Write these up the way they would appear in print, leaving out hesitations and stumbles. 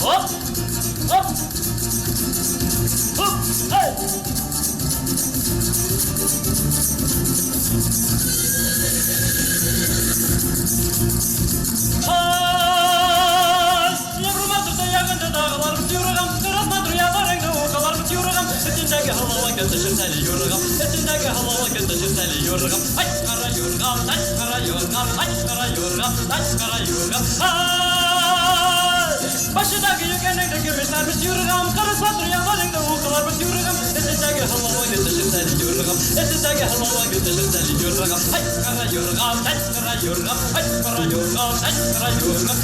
Hop! Hop! Hop! Hey! Yavrumadır da yakında dağlar bitiyorgam, kırılmadır yavarında okalar bitiyorgam, etindeki havalan götüşür seni yorgam, etindeki havalan götüşür seni yorgam, ay kara yorgam, ay kara yorgam, ay kara yorgam, ay kara yorgam, başındaki yükenekte gümüşler bitiyorgam, kırılmadır yavarında okalar bitiyorgam, etindeki havalan götüşür seni yorgam, etindeki havalan götüşür seni yorgam, ay kara yorgam, ay kara yorgam, ay kara yorgam, ay kara yorgam,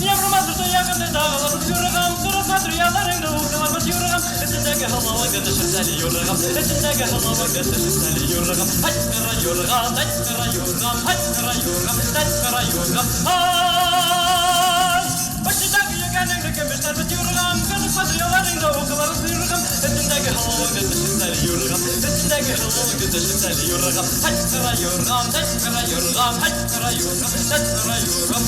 yavrumadır da yakında dağlar bitiyorgam, kırılmadır yalarında okalar bitiyorgam, etindeki havalan götüşür seni yorgam, etindeki havalan götüşür seni yorgam, ay kara yorgam, ay kara yorgam, ay kara yorgam, ay kara yorgam, başındaki yükenekte gümüşler bitiyorgam, kırılmadır yalarında okalar bitiyorgam, etindeki havalan götüşür seni yorgam, etindeki havalan götüşür seni yorgam, ay kara yorgam, ay kara yorgam, ay kara yorgam, ay kara yorgam,